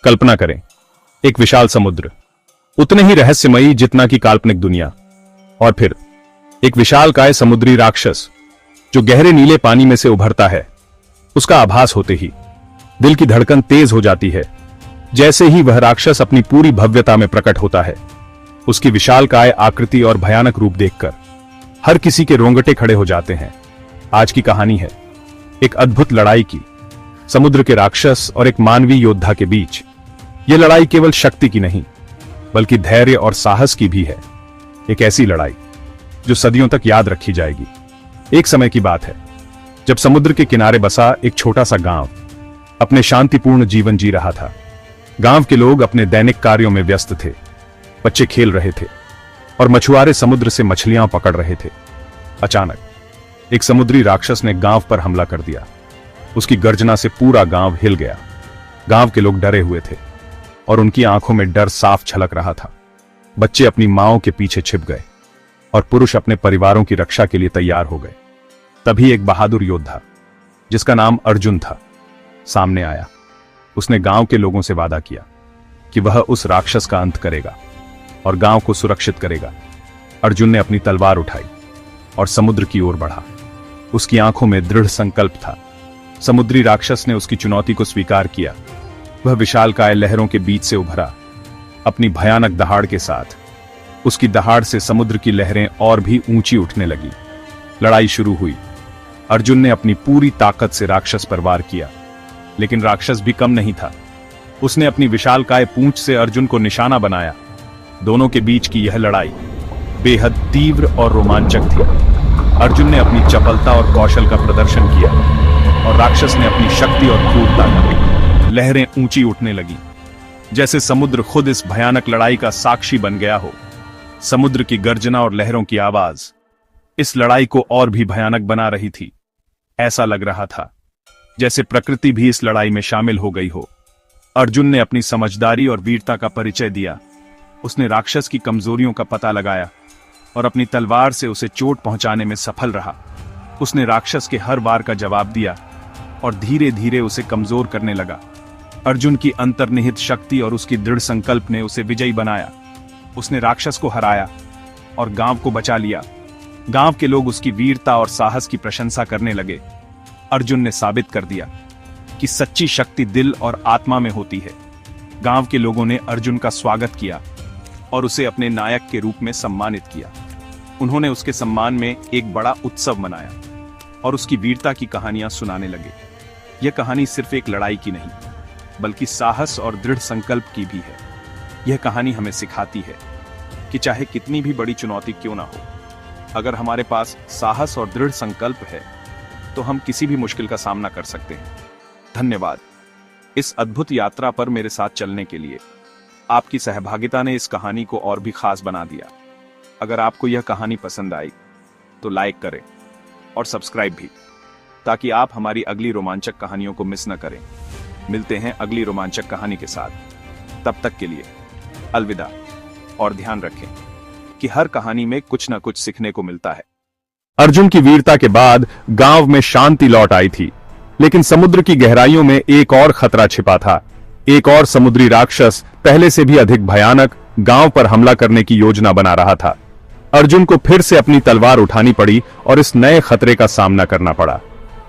कल्पना करें, एक विशाल समुद्र, उतने ही रहस्यमयी जितना की काल्पनिक दुनिया, और फिर एक विशालकाय समुद्री राक्षस जो गहरे नीले पानी में से उभरता है। उसका आभास होते ही दिल की धड़कन तेज हो जाती है। जैसे ही वह राक्षस अपनी पूरी भव्यता में प्रकट होता है, उसकी विशालकाय आकृति और भयानक रूप देखकर हर किसी के रोंगटे खड़े हो जाते हैं। आज की कहानी है एक अद्भुत लड़ाई की, समुद्र के राक्षस और एक मानवीय योद्धा के बीच। यह लड़ाई केवल शक्ति की नहीं, बल्कि धैर्य और साहस की भी है। एक ऐसी लड़ाई जो सदियों तक याद रखी जाएगी। एक समय की बात है जब समुद्र के किनारे बसा एक छोटा सा गांव अपने शांतिपूर्ण जीवन जी रहा था। गांव के लोग अपने दैनिक कार्यों में व्यस्त थे। बच्चे खेल रहे थे और मछुआरे समुद्र से मछलियां पकड़ रहे थे। अचानक एक समुद्री राक्षस ने गांव पर हमला कर दिया। उसकी गर्जना से पूरा गांव हिल गया। गांव के लोग डरे हुए थे और उनकी आंखों में डर साफ झलक रहा था। बच्चे अपनी मांओं के पीछे छिप गए और पुरुष अपने परिवारों की रक्षा के लिए तैयार हो गए। तभी एक बहादुर योद्धा जिसका नाम अर्जुन था सामने आया। उसने गांव के लोगों से वादा किया कि वह उस राक्षस का अंत करेगा और गांव को सुरक्षित करेगा। अर्जुन ने अपनी तलवार उठाई और समुद्र की ओर बढ़ा। उसकी आंखों में दृढ़ संकल्प था। समुद्री राक्षस ने उसकी चुनौती को स्वीकार किया। वह विशालकाय लहरों के बीच से उभरा, अपनी भयानक दहाड़ के साथ। उसकी दहाड़ से समुद्र की लहरें और भी ऊंची उठने लगी। लड़ाई शुरू हुई। अर्जुन ने अपनी पूरी ताकत से राक्षस पर वार किया, लेकिन राक्षस भी कम नहीं था। उसने अपनी विशालकाय पूंछ से अर्जुन को निशाना बनाया। दोनों के बीच की यह लड़ाई बेहद तीव्र और रोमांचक थी। अर्जुन ने अपनी चपलता और कौशल का प्रदर्शन किया और राक्षस ने अपनी शक्ति और क्रूरता का। लहरें ऊंची उठने लगी, जैसे समुद्र खुद इस भयानक लड़ाई का साक्षी बन गया हो। समुद्र की गर्जना और लहरों की आवाज इस लड़ाई को और भी भयानक बना रही थी। ऐसा लग रहा था जैसे प्रकृति भी इस लड़ाई में शामिल हो गई हो। अर्जुन ने अपनी समझदारी और वीरता का परिचय दिया। उसने राक्षस की कमजोरियों का पता लगाया और अपनी तलवार से उसे चोट पहुंचाने में सफल रहा। उसने राक्षस के हर वार का जवाब दिया और धीरे धीरे उसे कमजोर करने लगा। अर्जुन की अंतर्निहित शक्ति और उसकी दृढ़ संकल्प ने उसे विजयी बनाया। उसने राक्षस को हराया और गांव को बचा लिया। गांव के लोग उसकी वीरता और साहस की प्रशंसा करने लगे। अर्जुन ने साबित कर दिया कि सच्ची शक्ति दिल और आत्मा में होती है। गांव के लोगों ने अर्जुन का स्वागत किया और उसे अपने नायक के रूप में सम्मानित किया। उन्होंने उसके सम्मान में एक बड़ा उत्सव मनाया और उसकी वीरता की कहानियां सुनाने लगे। यह कहानी सिर्फ एक लड़ाई की नहीं, बल्कि साहस और दृढ़ संकल्प की भी है। यह कहानी हमें सिखाती है कि चाहे कितनी भी बड़ी चुनौती क्यों ना हो, अगर हमारे पास साहस और दृढ़ संकल्प है तो हम किसी भी मुश्किल का सामना कर सकते हैं। धन्यवाद इस अद्भुत यात्रा पर मेरे साथ चलने के लिए। आपकी सहभागिता ने इस कहानी को और भी खास बना दिया। अगर आपको यह कहानी पसंद आई तो लाइक करें और सब्सक्राइब भी, ताकि आप हमारी अगली रोमांचक कहानियों को मिस न करें। मिलते हैं अगली रोमांचक कहानी के साथ। तब तक के लिए अलविदा, और ध्यान रखें कि हर कहानी में कुछ न कुछ सीखने को मिलता है। अर्जुन की वीरता के बाद गांव में शांति लौट आई थी, लेकिन समुद्र की गहराइयों में एक और खतरा छिपा था। एक और समुद्री राक्षस पहले से भी अधिक भयानक गांव पर हमला करने की योजना बना रहा था। अर्जुन को फिर से अपनी तलवार उठानी पड़ी और इस नए खतरे का सामना करना पड़ा।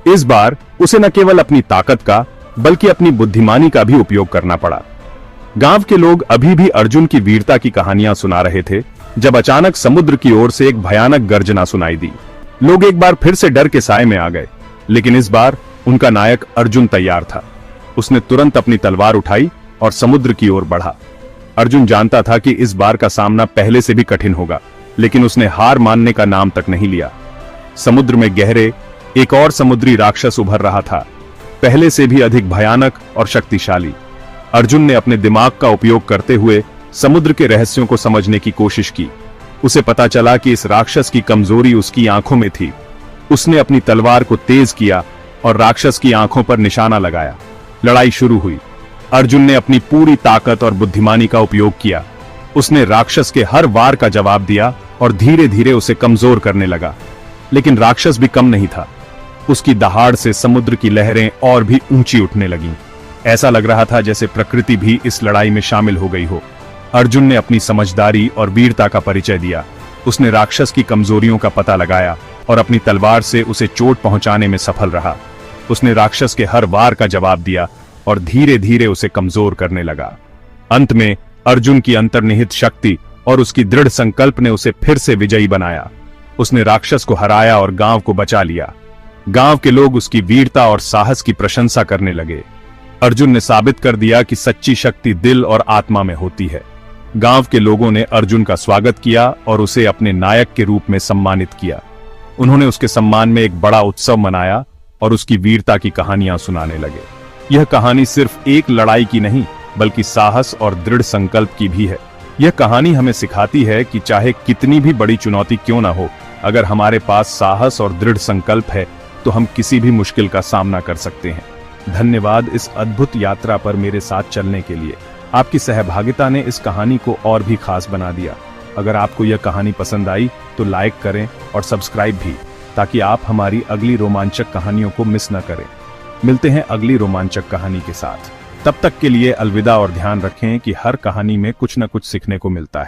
इस बार उसे न केवल अपनी ताकत का, बल्कि अपनी बुद्धिमानी का भी उपयोग करना पड़ा। गांव के लोग अभी भी अर्जुन की वीरता की कहानियां सुना रहे थे जब अचानक समुद्र की ओर से एक भयानक गर्जना सुनाई दी। लोग एक बार फिर से डर के साए में आ गए, लेकिन इस बार उनका नायक अर्जुन तैयार था। उसने तुरंत अपनी तलवार उठाई और समुद्र की ओर बढ़ा। अर्जुन जानता था कि इस बार का सामना पहले से भी कठिन होगा, लेकिन उसने हार मानने का नाम तक नहीं लिया। समुद्र में गहरे एक और समुद्री राक्षस उभर रहा था, पहले से भी अधिक भयानक और शक्तिशाली। अर्जुन ने अपने दिमाग का उपयोग करते हुए समुद्र के रहस्यों को समझने की कोशिश की। उसे पता चला कि इस राक्षस की कमजोरी उसकी आंखों में थी। उसने अपनी तलवार को तेज किया और राक्षस की आंखों पर निशाना लगाया। लड़ाई शुरू हुई। अर्जुन ने अपनी पूरी ताकत और बुद्धिमानी का उपयोग किया। उसने राक्षस के हर वार का जवाब दिया और धीरे धीरे उसे कमजोर करने लगा। लेकिन राक्षस भी कम नहीं था। उसकी दहाड़ से समुद्र की लहरें और भी ऊंची उठने लगीं। ऐसा लग रहा था जैसे प्रकृति भी इस लड़ाई में शामिल हो गई हो। अर्जुन ने अपनी समझदारी और वीरता का परिचय दिया। उसने राक्षस की कमजोरियों का पता लगाया और अपनी तलवार से उसे चोट पहुंचाने में सफल रहा। उसने राक्षस के हर वार का जवाब दिया और धीरे धीरे उसे कमजोर करने लगा। अंत में अर्जुन की अंतर्निहित शक्ति और उसकी दृढ़ संकल्प ने उसे फिर से विजयी बनाया। उसने राक्षस को हराया और गांव को बचा लिया। गांव के लोग उसकी वीरता और साहस की प्रशंसा करने लगे। अर्जुन ने साबित कर दिया कि सच्ची शक्ति दिल और आत्मा में होती है। गांव के लोगों ने अर्जुन का स्वागत किया और उसे अपने नायक के रूप में सम्मानित किया। उन्होंने उसके सम्मान में एक बड़ा उत्सव मनाया और उसकी वीरता की कहानियां सुनाने लगे। यह कहानी सिर्फ एक लड़ाई की नहीं, बल्कि साहस और दृढ़ संकल्प की भी है। यह कहानी हमें सिखाती है कि चाहे कितनी भी बड़ी चुनौती क्यों ना हो, अगर हमारे पास साहस और दृढ़ संकल्प है तो हम किसी भी मुश्किल का सामना कर सकते हैं। धन्यवाद इस अद्भुत यात्रा पर मेरे साथ चलने के लिए। आपकी सहभागिता ने इस कहानी को और भी खास बना दिया। अगर आपको यह कहानी पसंद आई तो लाइक करें और सब्सक्राइब भी, ताकि आप हमारी अगली रोमांचक कहानियों को मिस न करें। मिलते हैं अगली रोमांचक कहानी के साथ। तब तक के लिए अलविदा और ध्यान रखें कि हर कहानी में कुछ न कुछ सीखने को मिलता है।